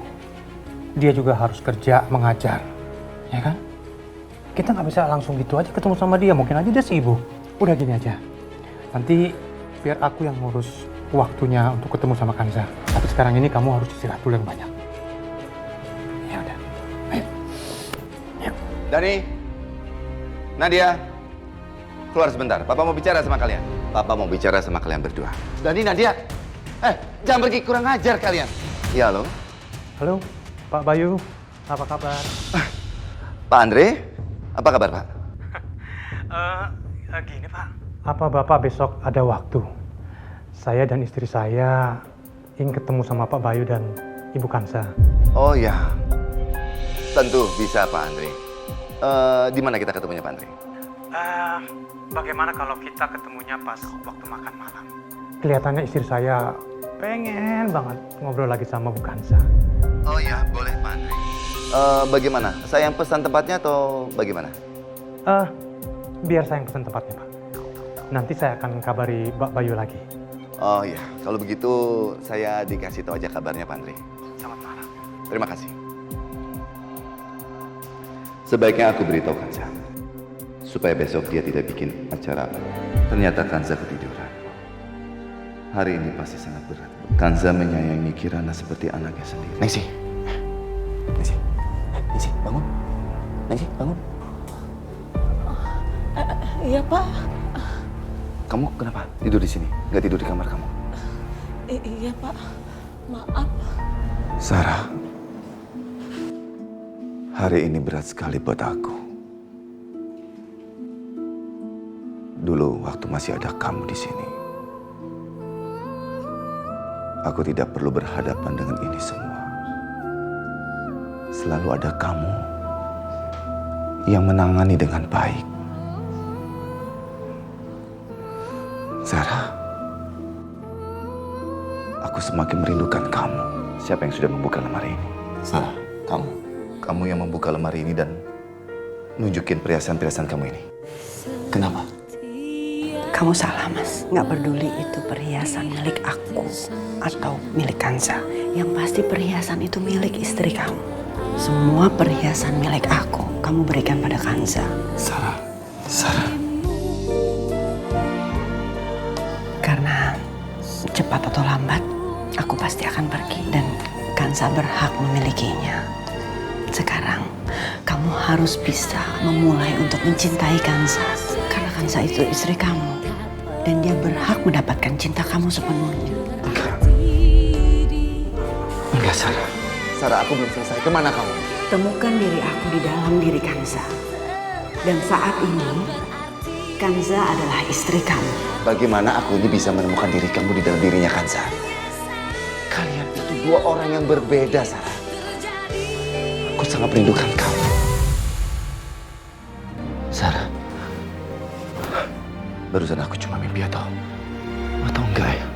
Dia juga harus kerja, mengajar. Ya kan? Kita nggak bisa langsung gitu aja ketemu sama dia. Mungkin aja dia sibuk. Udah gini aja. Nanti biar aku yang ngurus waktunya untuk ketemu sama Kanza. Tapi sekarang ini kamu harus istirahat dulu yang banyak. Ya udah. Ayo. Yuk. Dani, Nadia, keluar sebentar. Papa mau bicara sama kalian. Papa mau bicara sama kalian berdua. Dani, Nadia, jangan pergi, kurang ajar kalian. Ya, halo. Halo, Pak Bayu. Apa kabar? Pak Andre, apa kabar, Pak? Gini, Pak. Apa Bapak besok ada waktu? Saya dan istri saya ingin ketemu sama Pak Bayu dan Ibu Kanza. Oh ya, tentu bisa, Pak Andre. Di mana kita ketemunya, Pak Andre? Bagaimana kalau kita ketemunya pas waktu makan malam? Kelihatannya istri saya pengen banget ngobrol lagi sama Bu Kanza. Oh ya, boleh, Pak Andre. Bagaimana? Saya yang pesan tempatnya atau bagaimana? Biar saya yang pesan tempatnya, Pak. Nanti saya akan kabari Mbak Bayu lagi. Oh ya, kalau begitu saya dikasih tahu aja kabarnya, Pak Andre. Selamat malam. Terima kasih. Sebaiknya aku beritahu Kanza, supaya besok dia tidak bikin acara. Ternyata Kanza ketiduran. Hari ini pasti sangat berat. Kanza menyayangi Kirana seperti anaknya sendiri. Nengsi, bangun. Nengsi, bangun. Iya, Pak. Kamu kenapa tidur di sini? Nggak tidur di kamar kamu? Iya, Pak. Maaf. Sarah, hari ini berat sekali buat aku. Dulu waktu masih ada kamu di sini, aku tidak perlu berhadapan dengan ini semua. Selalu ada kamu yang menangani dengan baik. Sarah, aku semakin merindukan kamu. Siapa yang sudah membuka lemari ini? Sarah, kamu. Kamu yang membuka lemari ini dan nunjukin perhiasan-perhiasan kamu ini. Kenapa? Kamu salah, Mas. Nggak peduli itu perhiasan milik aku atau milik Kanza. Yang pasti perhiasan itu milik istri kamu. Semua perhiasan milik aku, kamu berikan pada Kanza. Sarah. Karena cepat atau lambat, aku pasti akan pergi dan Kanza berhak memilikinya. Sekarang, kamu harus bisa memulai untuk mencintai Kanza. Karena Kanza itu istri kamu. Dan dia berhak mendapatkan cinta kamu sepenuhnya. Enggak, Sarah. Sarah, aku belum selesai. Kemana kamu? Temukan diri aku di dalam diri Kanza. Dan saat ini, Kanza adalah istri kamu. Bagaimana aku ini bisa menemukan diri kamu di dalam dirinya Kanza? Kalian itu dua orang yang berbeda, Sarah. Aku sangat merindukan kamu. Sarah. Barusan aku cuma mimpi atau enggak ya?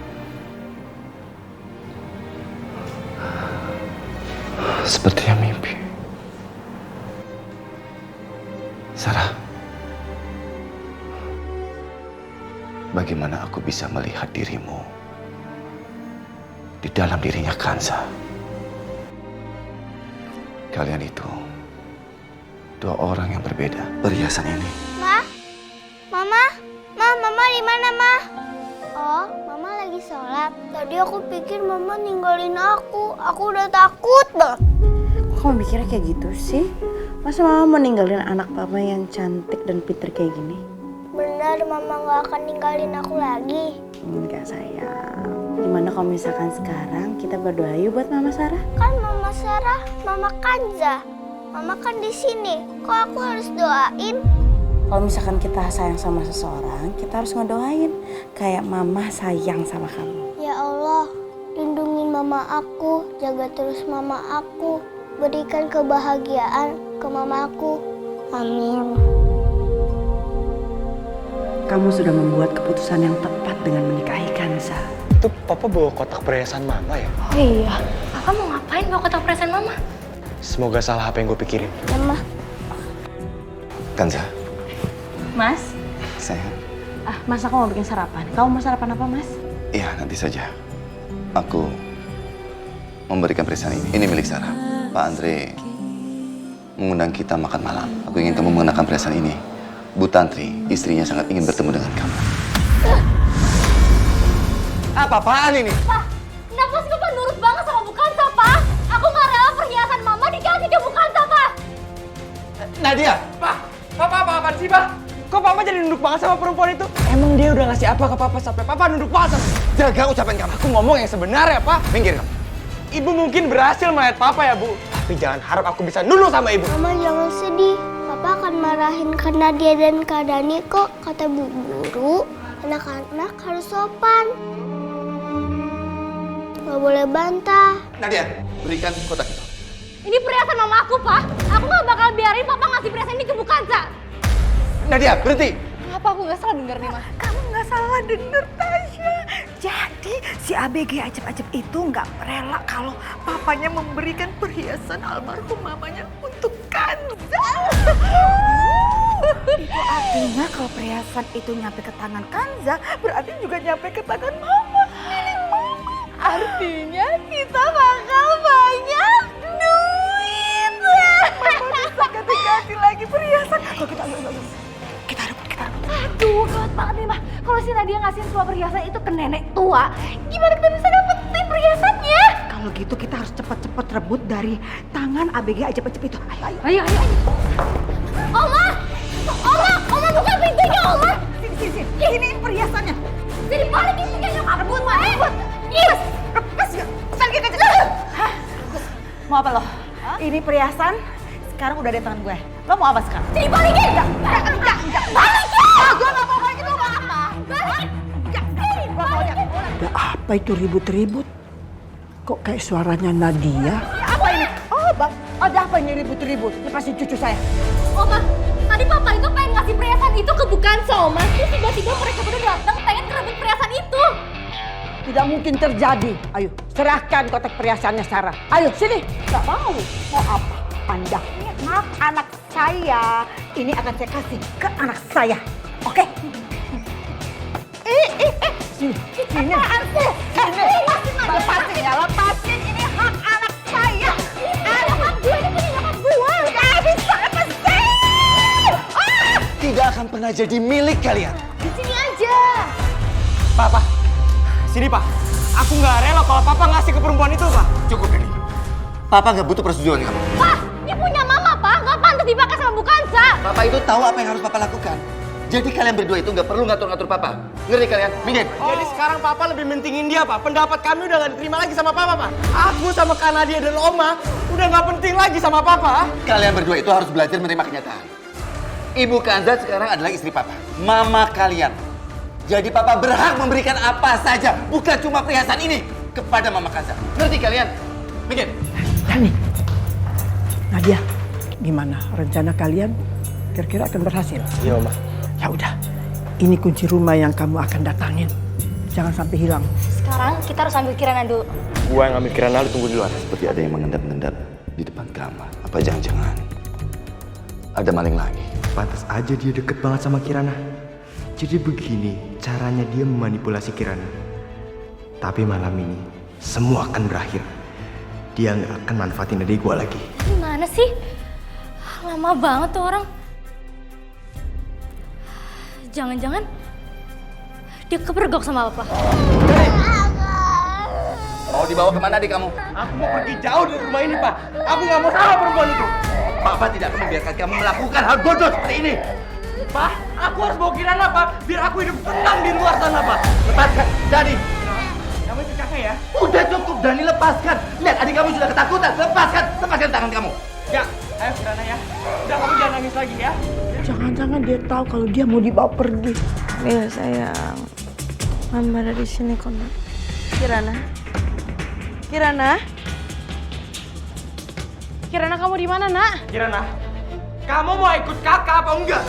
Sepertinya mimpi. Sarah, bagaimana aku bisa melihat dirimu di dalam dirinya Kanza? Kalian itu dua orang yang berbeda. Perhiasan ini. Mama di mana, Ma? Oh, Mama lagi sholat. Tadi aku pikir Mama ninggalin aku. Aku udah takut banget. Kok kamu mikirnya kayak gitu sih? Masa Mama mau ninggalin anak Papa yang cantik dan pinter kayak gini? Benar, Mama gak akan ninggalin aku lagi. Enggak sayang. Gimana kalau misalkan sekarang kita berdoa yuk buat Mama Sarah? Kan Mama Sarah, Mama Kanza. Mama kan di sini. Kok aku harus doain? Kalau misalkan kita sayang sama seseorang, kita harus ngedoain kayak Mama sayang sama kamu. Ya Allah, lindungi Mama aku, jaga terus Mama aku, berikan kebahagiaan ke Mama aku. Amin. Kamu sudah membuat keputusan yang tepat dengan menikahi Kanza. Itu Papa bawa kotak perhiasan Mama ya? Oh iya, Papa mau ngapain bawa kotak perhiasan Mama? Semoga salah apa yang gue pikirin. Mama. Kanza. Mas? Sayang. Mas aku mau bikin sarapan. Kamu mau sarapan apa, Mas? Iya, nanti saja. Aku memberikan perhiasan ini. Ini milik Sarah. Pak Andre mengundang kita makan malam. Aku ingin kamu mengenakan perhiasan ini. Bu Tantri, istrinya sangat ingin bertemu dengan kamu. Apa-apaan ini? Pak, kenapa sih Bapak nurut banget sama Bu Kanza, Pak? Aku gak rela perhiasan Mama dikasih ke Bu Kanza, Pak. Nadia! Pak! Papa apa-apaan sih, Pak? Kok Papa jadi nunduk banget sama perempuan itu? Emang dia udah ngasih apa ke Papa sampai Papa nunduk banget sama? Jaga ucapan kamu. Aku ngomong yang sebenarnya, Pak. Minggir kamu. Ibu mungkin berhasil melihat Papa ya, Bu. Tapi jangan harap aku bisa nunduk sama Ibu. Mama jangan sedih. Papa akan marahin Kak Nadia dan Kak Dani kok. Kata Bu Guru, anak-anak harus sopan. Gak boleh bantah. Nadia, berikan kotak itu. Ini perhiasan Mama aku, Pak. Aku gak bakal biarin Papa ngasih perhiasan ini ke Bu Kanza. Nadia, berhenti. Kenapa aku nggak salah denger nih, Ma? Kamu nggak salah denger, Tasya. Jadi si ABG Ajab-Ajab itu nggak rela kalau papanya memberikan perhiasan almarhum mamanya untuk Kanza. Itu artinya kalau perhiasan itu nyampe ke tangan Kanza, berarti juga nyampe ke tangan Mama. Milik Mama. Artinya kita bakal banyak duit. Mama bisa ganti-ganti lagi perhiasan. Kalau kita rebut. Aduh, gawat banget nih, Mah. Kalau si Nadia ngasihin semua perhiasan itu ke nenek tua, gimana kita bisa dapetin perhiasannya? Kalau gitu kita harus cepat-cepat rebut dari tangan ABG Ajab-Ajab itu. Ayo. Oma, buka pintunya, Oma. Sini. Ini perhiasannya. Sini balikin pintunya, nyokap. Rebut, Ma. Lepas ya. Balikin aja. Mau apa lo? Ini perhiasan sekarang udah di tangan gue. Lo mau apa sekarang? Sini balikin. Enggak. Balikin. Gue gak mau balikin, lo mau apa? Balikin. Ada apa itu ribut-ribut? Kok kayak suaranya Nadia? Apa ini? Oh, Bang. Ada apa ini ribut-ribut? Lepasin cucu saya. Oma, tadi Papa itu pengen ngasih perhiasan itu ke Bu Kanza, Oma. Terus tiba-tiba mereka berdua datang pengen ngerebut perhiasan itu. Tidak mungkin terjadi. Ayo, serahkan kotak perhiasannya Sarah. Ayo, sini. Gak mau. Mau apa? Anda. Ini anak saya. Ini akan saya kasih ke anak saya. Oke? Sini. Apaan sih? Lepasin ya, lepasin. Ini hak anak saya. Nyokap gue, ini punya nyokap gue. Gak bisa lepasin. Tidak akan pernah jadi milik kalian. Di sini aja. Papa, sini, Pak. Aku nggak rela kalau Papa ngasih ke perempuan itu, Pak. Cukup ini. Papa nggak butuh persetujuan kamu. Pak, ini punya Mama, Pak. Nggak pantas dipakai sama Bu Kanza. Papa itu tahu apa yang harus Papa lakukan. Jadi kalian berdua itu nggak perlu ngatur-ngatur Papa. Ngerti kalian? Minggir. Jadi sekarang Papa lebih mentingin dia, Pak. Pendapat kami udah nggak diterima lagi sama Papa, Pak. Aku sama Kak Nadia dan Oma udah nggak penting lagi sama Papa. Kalian berdua itu harus belajar menerima kenyataan. Ibu Kanza sekarang adalah istri Papa. Mama kalian. Jadi Papa berhak memberikan apa saja, bukan cuma perhiasan ini, kepada Mama Kanza. Ngerti kalian? Minggir. Dani, Nadia, gimana rencana kalian? Kira-kira akan berhasil? Iya, Oma. Ya udah, ini kunci rumah yang kamu akan datangin. Jangan sampai hilang. Sekarang kita harus ambil Kirana dulu. Gua yang ambil Kirana, lu tunggu di luar. Seperti ada yang mengendap-endap di depan kamar. Apa jangan-jangan ada maling lagi? Pantas aja dia deket banget sama Kirana. Jadi begini caranya dia memanipulasi Kirana. Tapi malam ini semua akan berakhir. Dia nggak akan manfaatin adik gue lagi. Gimana sih? Lama banget tuh orang. Jangan-jangan dia kepergok sama papa. Mau dibawa kemana adik kamu? Aku mau pergi jauh dari rumah ini, Pak. Aku nggak mau sama perempuan itu. Papa tidak akan membiarkan kamu melakukan hal bodoh seperti ini. Pak, aku harus bawa Kirana, Pak. Biar aku hidup tenang di luar sana, Pak. Lepaskan, Dani. Kamu itu kakek ya? Udah cukup, Dani, lepaskan. Lihat, adik kamu sudah ketakutan. Lepaskan tangan kamu. Ya, ayo Kirana ya. Udah, kamu jangan nangis lagi ya. Jangan-jangan dia tahu kalau dia mau dibawa pergi. Iya sayang, Mama ada di sini kok. Kirana, Kirana kamu di mana nak? Kirana, kamu mau ikut kakak apa enggak?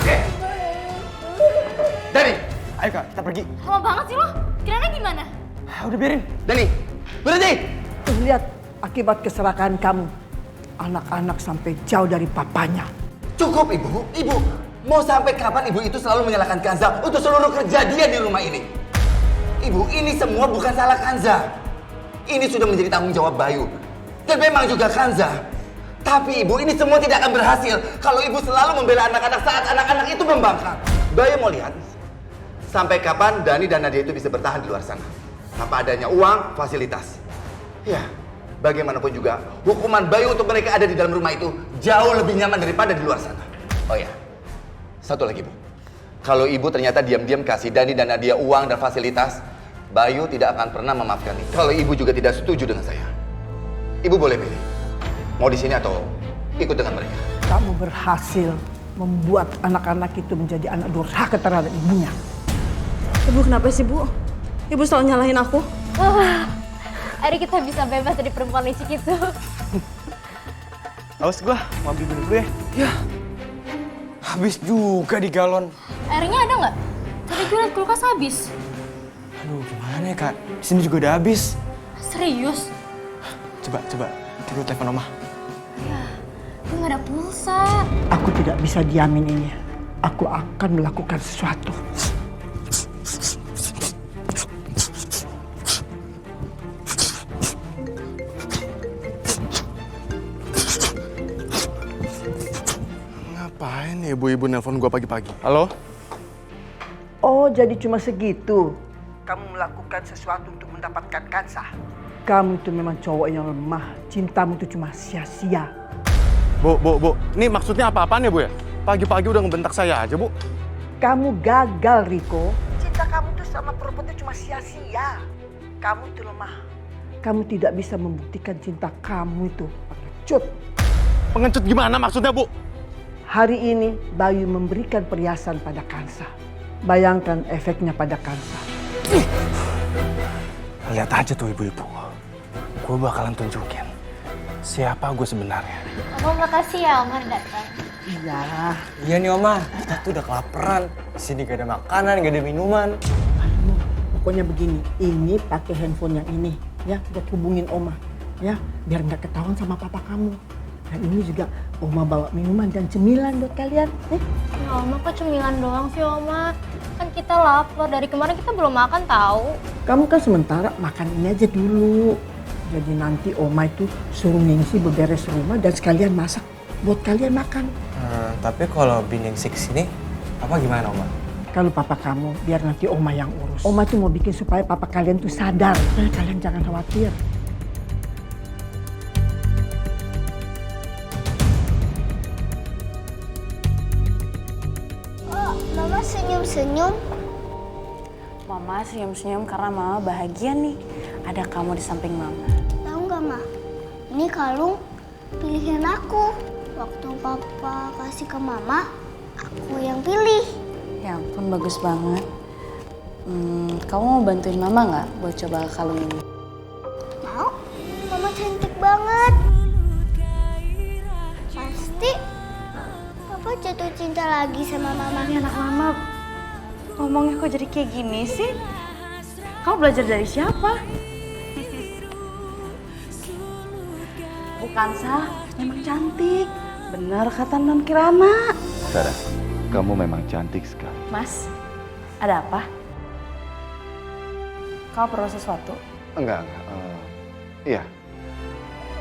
Dani, ayo kak, kita pergi. Lama banget sih lo. Kirana gimana? Udah biarin. Dani, berhenti. Lihat akibat keserakaan kamu. Anak-anak sampai jauh dari papanya. Cukup, Ibu. Ibu, mau sampai kapan Ibu itu selalu menyalahkan Kanza untuk seluruh kejadian di rumah ini? Ibu, ini semua bukan salah Kanza. Ini sudah menjadi tanggung jawab Bayu. Dan memang juga Kanza. Tapi Ibu, ini semua tidak akan berhasil kalau Ibu selalu membela anak-anak saat anak-anak itu membangkang. Bayu mau lihat sampai kapan Dani dan Nadia itu bisa bertahan di luar sana. Tanpa adanya uang, fasilitas. Ya, bagaimanapun juga, hukuman Bayu untuk mereka ada di dalam rumah itu jauh lebih nyaman daripada di luar sana. Oh ya, satu lagi Bu. Kalau Ibu ternyata diam-diam kasih Dani dan Nadia uang dan fasilitas, Bayu tidak akan pernah memaafkan itu. Kalau Ibu juga tidak setuju dengan saya, Ibu boleh pilih. Mau di sini atau ikut dengan mereka. Kamu berhasil membuat anak-anak itu menjadi anak durhaka terhadap ibunya. Ibu kenapa sih Bu? Ibu selalu nyalahin aku. Akhirnya kita bisa bebas dari perempuan licik itu. Awas gua, mau ambil minum dulu ya. Ya, habis juga di galon. Airnya ada nggak? Tadi gue liat kulkas habis. Aduh, gimana ya kak? Di sini juga udah habis. Serius? Coba dulu telepon Oma. Ya, gue nggak ada pulsa. Aku tidak bisa diamin ini. Aku akan melakukan sesuatu. Ngapain ya ibu-ibu nelpon gua pagi-pagi? Halo? Oh, jadi cuma segitu. Kamu melakukan sesuatu untuk mendapatkan Kansa. Kamu itu memang cowok yang lemah. Cintamu itu cuma sia-sia. Bu. Ini maksudnya apa-apaan ya, Bu ya? Pagi-pagi udah ngebentak saya aja, Bu. Kamu gagal, Riko. Cinta kamu tuh sama perempuan itu cuma sia-sia. Kamu itu lemah. Kamu tidak bisa membuktikan cinta kamu itu. Pengecut. Pengecut gimana maksudnya, Bu? Hari ini Bayu memberikan perhiasan pada Kansa. Bayangkan efeknya pada Kansa. Lihat aja tuh ibu-ibu. Gue bakalan tunjukin siapa gue sebenarnya. Oma makasih ya Oma datang. Iya. Iya nih Oma, kita tuh udah kelaparan. Di sini gak ada makanan, gak ada minuman. Pokoknya begini, ini pakai handphone yang ini, ya, buat hubungin Oma, ya, biar nggak ketahuan sama papa kamu. Dan ini juga Oma bawa minuman dan cemilan buat kalian. Ya Oma, kok cemilan doang sih Oma? Kan kita lapar, dari kemarin kita belum makan tahu. Kamu kan sementara makan ini aja dulu. Jadi nanti Oma itu suruh Ningsi beberes rumah dan sekalian masak buat kalian makan. Tapi kalau Biningsi kesini, apa gimana Oma? Kalau papa kamu, biar nanti Oma yang urus. Oma tuh mau bikin supaya papa kalian tuh sadar. Supaya kalian jangan khawatir. Oh, Mama senyum-senyum. Mama senyum-senyum karena Mama bahagia nih. Ada kamu di samping Mama. Tahu nggak, Ma? Ini kalung pilihan aku. Waktu Papa kasih ke Mama, aku yang pilih. Ya ampun, bagus banget. Kamu mau bantuin Mama nggak buat coba kalung ini? Mau? Mama cantik banget. Pasti Papa jatuh cinta lagi sama Mama. Ini anak Mama ngomongnya kok jadi kayak gini sih? Kamu belajar dari siapa? Kansa memang cantik. Benar kata Non Kirana. Sarah, kamu memang cantik sekali. Mas, ada apa? Kau perlu sesuatu? Enggak. Iya,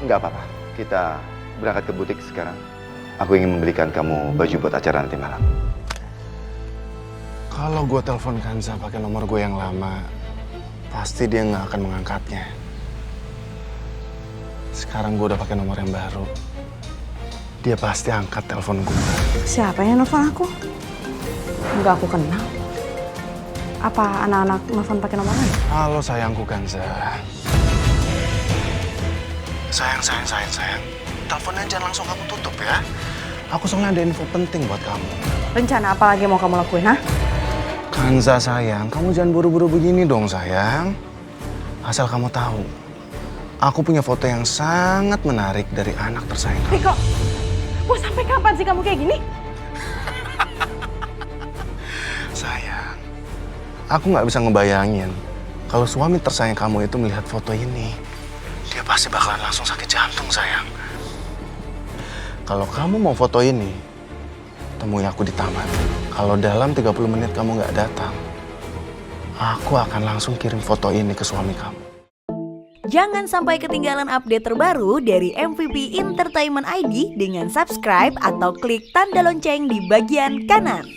enggak apa-apa. Kita berangkat ke butik sekarang. Aku ingin membelikan kamu baju buat acara nanti malam. Kalau gue telepon Kanza pakai nomor gue yang lama, pasti dia nggak akan mengangkatnya. Sekarang gue udah pakai nomor yang baru. Dia pasti angkat telepon gue. Siapa yang nelfon aku? Enggak aku kenal. Apa anak-anak nelfon pakai nomor lain? Halo sayangku Kanza. Sayang. Teleponnya jangan langsung kamu tutup ya. Aku soalnya ada info penting buat kamu. Rencana apa lagi mau kamu lakuin, ha? Kanza sayang, kamu jangan buru-buru begini dong sayang. Asal kamu tahu, aku punya foto yang sangat menarik dari anak tersayang kamu. Riko, mau sampai kapan sih kamu kayak gini? Sayang, aku nggak bisa ngebayangin kalau suami tersayang kamu itu melihat foto ini. Dia pasti bakalan langsung sakit jantung sayang. Kalau kamu mau foto ini, temui aku di taman. Kalau dalam 30 menit kamu nggak datang, aku akan langsung kirim foto ini ke suami kamu. Jangan sampai ketinggalan update terbaru dari MVP Entertainment ID dengan subscribe atau klik tanda lonceng di bagian kanan.